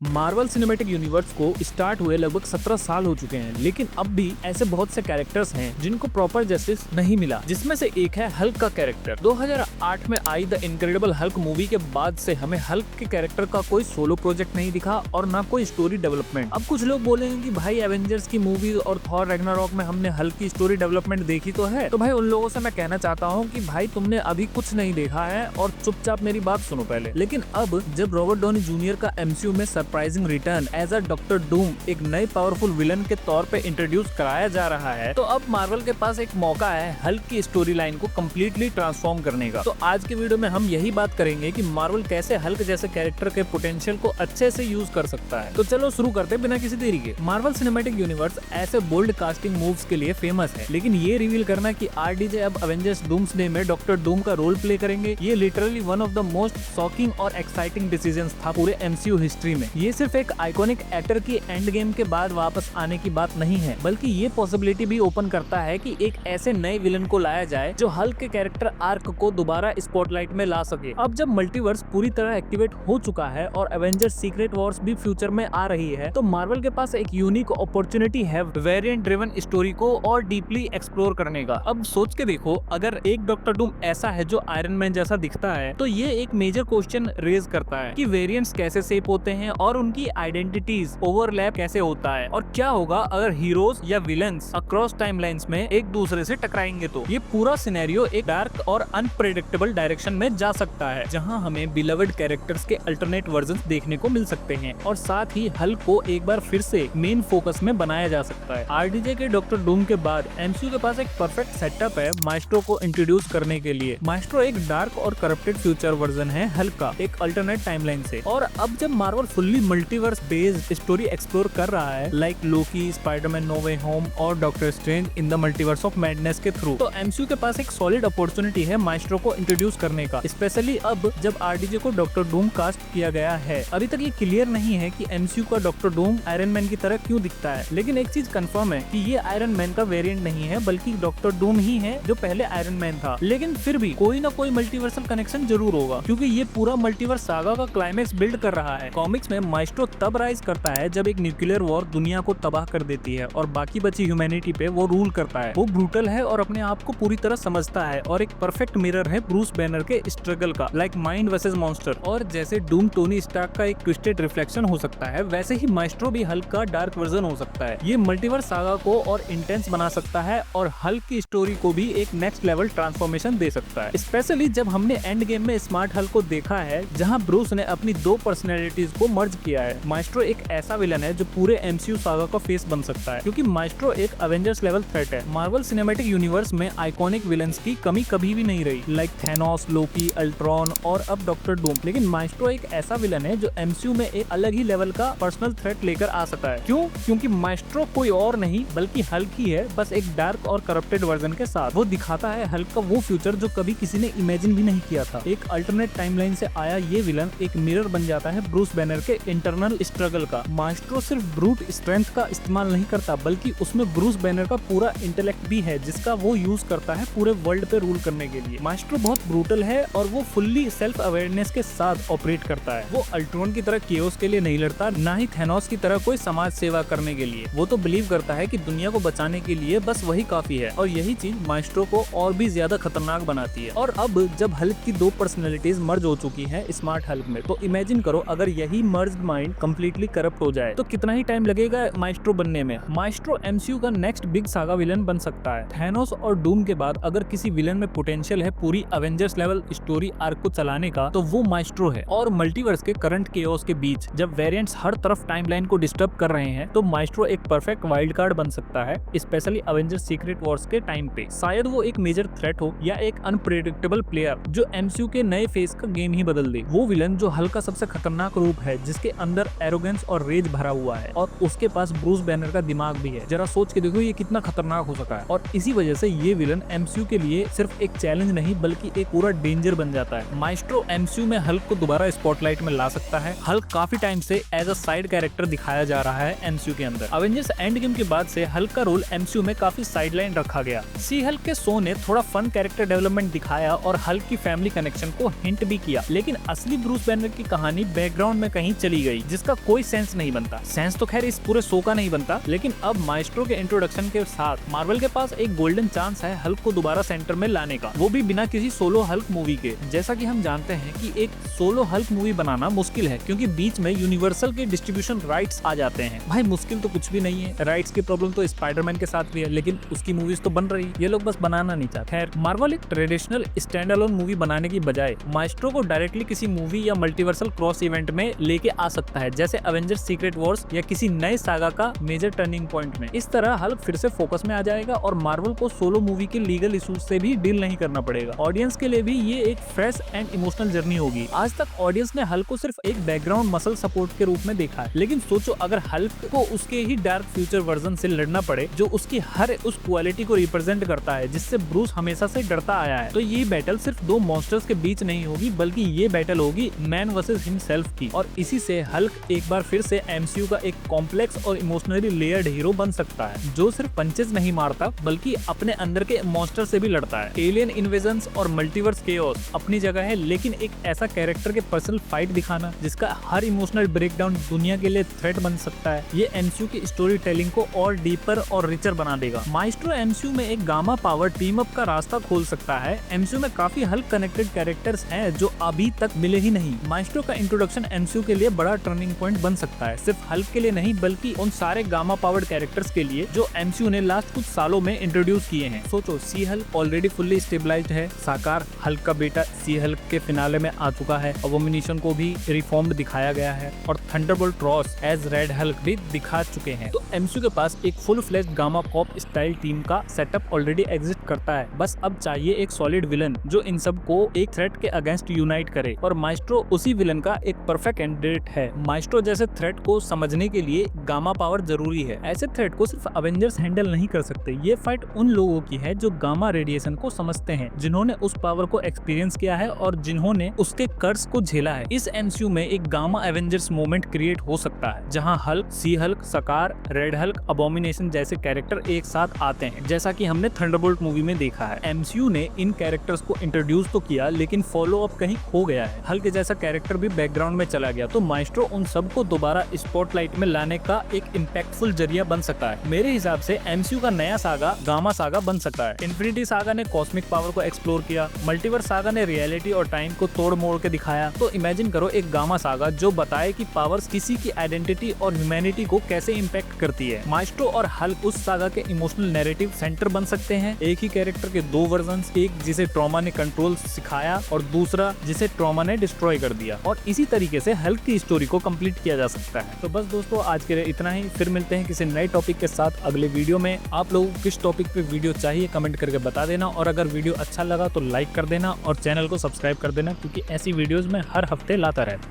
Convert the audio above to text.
Marvel cinematic universe को start हुए लगभग 17 साल हो चुके हैं, लेकिन अब भी ऐसे बहुत से कैरेक्टर्स हैं जिनको प्रॉपर जस्टिस नहीं मिला, जिसमें से एक है हल्क का कैरेक्टर। 2008 में I the incredible Hulk movie के बाद से हमें हल्क के कैरेक्टर का कोई सोलो प्रोजेक्ट नहीं दिखा और ना कोई स्टोरी डेवलपमेंट। अब कुछ लोग बोलेंगे कि भाई एवेंजर्स की मूवी और थॉर रैग्नारॉक में हमने हल्क की स्टोरी डेवलपमेंट देखी तो है, तो भाई उन लोगों से मैं कहना चाहता हूँ कि भाई तुमने अभी कुछ नहीं देखा है और चुपचाप मेरी बात सुनो पहले। लेकिन अब जब रॉबर्ट डॉनी जूनियर का एमसीयू में surprising return as a doctor Doom एक नए पावरफुल विलन के तौर पे इंट्रोड्यूस कराया जा रहा है, तो अब मार्वल के पास एक मौका है हल्क की स्टोरी लाइन को कम्प्लीटली ट्रांसफॉर्म करने का। तो आज के वीडियो में हम यही बात करेंगे कि मार्वल कैसे हल्क जैसे कैरेक्टर के पोटेंशियल को अच्छे से यूज कर सकता है। तो चलो शुरू करते हैं बिना किसी देरी के। मार्वल सिनेमैटिक यूनिवर्स ऐसे बोल्ड कास्टिंग मूव्स के लिए फेमस है, लेकिन ये रिवील करना कि आरडीजे अब एवेंजर्स डूम्सडे में डॉक्टर डूम का रोल प्ले करेंगे, ये literally one of the most shocking और एक्साइटिंग डिसीजंस था पूरे एमसीयू हिस्ट्री में। ये सिर्फ एक आइकॉनिक एक्टर की एंड गेम के बाद वापस आने की बात नहीं है, बल्कि ये पॉसिबिलिटी भी ओपन करता है कि एक ऐसे नए विलन को लाया जाए जो हल्क के कैरेक्टर आर्क को दोबारा स्पॉटलाइट में ला सके। अब जब मल्टीवर्स पूरी तरह एक्टिवेट हो चुका है और एवेंजर्स सीक्रेट वॉर्स भी फ्यूचर में आ रही है, तो मार्वल के पास एक यूनिक अपॉर्चुनिटी है वेरिएंट ड्रिवन स्टोरी को और डीपली एक्सप्लोर करने का। अब सोच के देखो, अगर एक डॉक्टर डूम ऐसा है जो आयरन मैन जैसा दिखता है, तो ये एक मेजर क्वेश्चन रेज करता है कि वेरिएंट्स कैसे शेप होते हैं और उनकी आइडेंटिटीज ओवरलैप कैसे होता है, और क्या होगा अगर हीरोज या विलन्स अक्रॉस टाइमलाइंस में एक दूसरे से टकराएंगे। तो ये पूरा सिनेरियो एक डार्क और अनप्रेडिक्टेबल डायरेक्शन में जा सकता है, जहां हमें बिलवड कैरेक्टर्स के अल्टरनेट वर्जन्स देखने को मिल सकते हैं और साथ ही हल्क को एक बार फिर से मेन फोकस में बनाया जा सकता है। आरडीजे के डॉक्टर डूम के बाद एमसीयू के पास एक परफेक्ट सेटअप है माइस्ट्रो को इंट्रोड्यूस करने के लिए। माइस्ट्रो एक डार्क और करप्टेड फ्यूचर वर्जन है हल्क का, एक अल्टरनेट टाइमलाइन से। और अब जब Marvel fully multiverse based story explore कर रहा है, लाइक लोकी, स्पाइडरमैन नो वे होम और doctor strange in the multiverse of madness के थ्रू, तो एमसीयू के पास एक सॉलिड अपॉर्चुनिटी है माइस्ट्रो को इंट्रोड्यूस करने का, स्पेशली अब जब आरडीजे को डॉक्टर डूम कास्ट किया गया है। अभी तक ये क्लियर नहीं है कि एमसीयू का डॉक्टर डूम आयरन मैन की तरह क्यों दिखता है, लेकिन एक चीज कंफर्म है कि ये आयरन मैन का वेरिएंट नहीं है, बल्कि डॉक्टर डूम ही है जो पहले आयरन मैन था। लेकिन फिर भी कोई ना कोई मल्टीवर्सल कनेक्शन जरूर होगा, क्योंकि ये पूरा मल्टीवर्स सागा का क्लाइमेक्स बिल्ड कर रहा है। कॉमिक्स में माइस्ट्रो तब राइज करता है जब एक न्यूक्लियर वॉर दुनिया को तबाह कर देती है और बाकी बची ह्यूमैनिटी पे वो रूल करता है। वो ब्रूटल है और अपने आप को पूरी तरह समझता है और एक परफेक्ट मिरर है ब्रूस बैनर के स्ट्रगल का, लाइक माइंड वर्सेस मॉन्स्टर। और जैसे डूम टोनी स्टार्क का एक ट्विस्टेड रिफ्लेक्शन हो सकता है, वैसे ही माइस्ट्रो भी हल्क का डार्क वर्जन हो सकता है। ये मल्टीवर्स सागा को और इंटेंस बना सकता है और हल्क की स्टोरी को भी एक नेक्स्ट लेवल ट्रांसफॉर्मेशन दे सकता है, स्पेशली जब हमने एंड गेम में स्मार्ट हल्क को देखा है जहां ब्रूस ने अपनी दो पर्सनैलिटीज को मर्ज किया है। माइस्ट्रो एक ऐसा विलन है जो पूरे एमसीयू सागा का फेस बन सकता है, क्योंकि माइस्ट्रो एक एवेंजर्स लेवल थ्रेट है। मार्वल सिनेमैटिक यूनिवर्स में आइकॉनिक विलन्स की कमी कभी भी नहीं रही, लाइक थैनोस, लोकी, अल्ट्रॉन और अब डॉक्टर डूम। लेकिन माइस्ट्रो एक ऐसा विलन है जो एमसीयू में एक अलग ही लेवल का पर्सनल थ्रेट लेकर आ सकता है। क्यों? क्योंकि माइस्ट्रो कोई और नहीं बल्कि हल्क ही है, बस एक डार्क और करप्टेड वर्जन के साथ। वो दिखाता है हल्क का वो फ्यूचर जो कभी किसी ने इमेजिन भी नहीं किया था। एक अल्टरनेट टाइमलाइन से आया ये विलन एक मिरर बन जाता है ब्रूस बैनर के इंटरनल स्ट्रगल का। माइस्ट्रो सिर्फ ब्रूट स्ट्रेंथ का इस्तेमाल नहीं करता, बल्कि उसमें ब्रूस बैनर का पूरा इंटेलेक्ट भी है जिसका वो यूज करता है पूरे वर्ल्ड पे रूल करने के लिए। माइस्ट्रो बहुत ब्रूटल है और वो फुल्ली सेल्फ अवेयरनेस के साथ ऑपरेट करता है। वो अल्ट्रॉन की तरह केओस के लिए नहीं लड़ता, ना ही थैनोस की तरह कोई समाज सेवा करने के लिए। वो तो बिलीव करता है कि दुनिया को बचाने के लिए बस वही काफी है, और यही चीज माइस्ट्रो को और भी ज्यादा खतरनाक बनाती है। और अब जब हल्क की दो पर्सनैलिटीज मर्ज हो चुकी है स्मार्ट हल्क में, तो इमेजिन करो अगर यही मर्ज्ड माइंड कंप्लीटली करप्ट हो जाए तो कितना ही टाइम लगेगा माइस्ट्रो बनने में। माइस्ट्रो एमसीयू का नेक्स्ट बिग सागा विलन बन सकता है। थैनोस और डूम के बाद अगर किसी विलन में पोटेंशियल है पूरी एवेंजर्स लेवल स्टोरी आर्क को चलाने का, तो वो माइस्ट्रो है। और मल्टीवर्स के करंट केओस के बीच जब वेरिएंट्स हर तरफ टाइमलाइन को डिस्टर्ब कर रहे हैं, तो माइस्ट्रो एक परफेक्ट वाइल्ड कार्ड बन सकता है, स्पेशली एवेंजर्स सीक्रेट वॉर्स के टाइम पे। शायद वो एक मेजर थ्रेट हो या एक अनप्रेडिक्टेबल प्लेयर जो एमसीयू के नए फेस का गेम ही बदल दे। वो विलन जो हल्क का सबसे खतरनाक रूप है, जिसके अंदर एरोगेंस और रेज भरा हुआ है और उसके पास ब्रूस बैनर का दिमाग भी है। जरा सोच के देखो ये कितना खतरनाक हो सका है। और इसी वजह से ये विलन एमसीयू के लिए सिर्फ एक चैलेंज नहीं बल्कि एक पूरा डेंजर बन जाता है। माइस्ट्रो एमसीयू में हल्क को दोबारा स्पॉटलाइट में ला सकता है। हल्क काफी टाइम से एज अ साइड कैरेक्टर दिखाया जा रहा है एमसीयू के अंदर। एवेंजर्स एंड गेम के बाद से हल्क का रोल एमसीयू में काफी साइडलाइन रखा गया। सी हल्क के शो ने थोड़ा फन कैरेक्टर डेवलपमेंट दिखाया और हल्क की फैमिली कनेक्शन को हिंट भी किया, लेकिन असली ब्रूस बैनर की कहानी बैकग्राउंड में कहीं चली चली गई जिसका कोई सेंस नहीं बनता। सेंस तो खैर इस पूरे शो का नहीं बनता, लेकिन अब माइस्ट्रो के इंट्रोडक्शन के साथ मार्वल के पास एक गोल्डन चांस है हल्क को दोबारा सेंटर में लाने का, वो भी बिना किसी सोलो हल्क मूवी के। जैसा कि हम जानते हैं कि एक सोलो हल्क मूवी बनाना मुश्किल है, क्योंकि बीच में यूनिवर्सल के डिस्ट्रीब्यूशन राइट्स आ जाते हैं। भाई मुश्किल तो कुछ भी नहीं है, राइट्स की प्रॉब्लम तो स्पाइडरमैन के साथ भी है, लेकिन उसकी मूवीज तो बन रही, ये लोग बस बनाना नहीं चाहते। खैर, मार्वल एक ट्रेडिशनल स्टैंड अलोन मूवी बनाने की बजाय माइस्ट्रो को डायरेक्टली किसी मूवी या मल्टीवर्सल क्रॉस इवेंट में लेके आ सकता है, जैसे एवेंजर्स सीक्रेट वॉर्स या किसी नए सागा का मेजर टर्निंग पॉइंट में। इस तरह हल्क फिर से फोकस में आ जाएगा और मार्वल को सोलो मूवी के लीगल इशूज से भी डील नहीं करना पड़ेगा। ऑडियंस के लिए भी ये एक फ्रेश एंड इमोशनल जर्नी होगी। आज तक ऑडियंस ने हल्क को सिर्फ एक बैकग्राउंड मसल सपोर्ट के रूप में देखा है, लेकिन सोचो अगर हल्क को उसके ही डार्क फ्यूचर वर्जन से लड़ना पड़े जो उसकी हर उस क्वालिटी को रिप्रेजेंट करता है जिससे ब्रूस हमेशा से डरता आया है, तो ये बैटल सिर्फ दो मॉन्स्टर्स के बीच नहीं होगी, बल्कि ये बैटल होगी मैन वर्सेस हिमसेल्फ की। और इसी से हल्क एक बार फिर से एमसीयू का एक कॉम्प्लेक्स और इमोशनली लेयर्ड हीरो बन सकता है, जो सिर्फ पंचेस नहीं मारता बल्कि अपने अंदर के मॉन्स्टर से भी लड़ता है। एलियन इन्वेजन्स और मल्टीवर्स केओस अपनी जगह है, लेकिन एक ऐसा कैरेक्टर के पर्सनल फाइट दिखाना जिसका हर इमोशनल ब्रेकडाउन दुनिया के लिए थ्रेट बन सकता है, ये एमसीयू की स्टोरी टेलिंग को और डीपर और रिचर बना देगा। माइस्ट्रो एमसीयू में एक गामा पावर टीम अप का रास्ता खोल सकता है। एमसीयू में काफी हल्क कनेक्टेड कैरेक्टर्स हैं जो अभी तक मिले ही नहीं। माइस्ट्रो का इंट्रोडक्शन एमसीयू के लिए बड़ा टर्निंग पॉइंट बन सकता है, सिर्फ हल्क के लिए नहीं बल्कि उन सारे गामा पावर्ड कैरेक्टर्स के लिए जो एमसीयू ने लास्ट कुछ सालों में इंट्रोड्यूस किए हैं। सोचो, सी हल्क ऑलरेडी फुल्ली स्टेबलाइज्ड है, साकार हल्क का बेटा सी हल्क के फिनाले में आ चुका है, अबोमिनेशन को भी रिफॉर्म्ड दिखाया गया है और Thunderbolt Ross as Red Hulk भी दिखा चुके हैं। तो एमसीयू के पास एक full fledged Gamma Corps style team का सेटअप ऑलरेडी एग्जिस्ट करता है, बस अब चाहिए एक सॉलिड विलन जो इन सब को एक थ्रेट के अगेंस्ट यूनाइट करे, और माइस्ट्रो उसी विलन का एक परफेक्ट कैंडिडेट है। माइस्ट्रो जैसे थ्रेट को समझने के लिए गामा पावर जरूरी है। ऐसे थ्रेट को सिर्फ अवेंजर्स हैंडल नहीं कर सकते। ये फाइट उन लोगों की है जो गामा रेडिएशन को समझते हैं, जिन्होंने उस पावर को एक्सपीरियंस किया है और जिन्होंने उसके कर्स को झेला है। इस एमसीयू में एक गामा एवेंजर्स मोमेंट क्रिएट हो सकता है जहां हल्क, सी हल्क, सकार, रेड हल्क, अबोमिनेशन जैसे कैरेक्टर एक साथ आते हैं, जैसा कि हमने थंडरबोल्ट मूवी में देखा है। एमसीयू ने इन कैरेक्टर्स को इंट्रोड्यूस तो किया, लेकिन फॉलो अप कहीं खो गया है। हल्क जैसा कैरेक्टर भी बैकग्राउंड में चला गया, तो माइस्ट्रो उन सबको दोबारा स्पॉटलाइट में लाने का एक इम्पैक्टफुल जरिया बन सकता है। मेरे हिसाब से एमसीयू का नया सागा गामा सागा बन सकता है। इन्फिनिटी सागा ने कॉस्मिक पावर को एक्सप्लोर किया, मल्टीवर्स सागा ने रियलिटी और टाइम को तोड़ मोड़ के दिखाया, तो इमेजिन करो एक गामा सागा जो बताए कि पावर्स किसी की आइडेंटिटी और ह्यूमैनिटी को कैसे इम्पैक्ट करती है। माइस्ट्रो और हल्क उस सागा के इमोशनल नैरेटिव सेंटर बन सकते हैं। एक ही कैरेक्टर के दो वर्जन्स, एक जिसे ट्रॉमा ने कंट्रोल सिखाया और दूसरा जिसे ट्रॉमा ने डिस्ट्रॉय कर दिया, और इसी तरीके से हल्क की स्टोरी को कंप्लीट किया जा सकता है। तो बस दोस्तों, आज के लिए इतना ही। फिर मिलते हैं किसी नए टॉपिक के साथ अगले वीडियो में। आप लोगों को किस टॉपिक पे वीडियो चाहिए कमेंट करके बता देना, और अगर वीडियो अच्छा लगा तो लाइक कर देना और चैनल को सब्सक्राइब कर देना, क्योंकि ऐसी वीडियोस मैं हर हफ्ते लाता रहता हूं।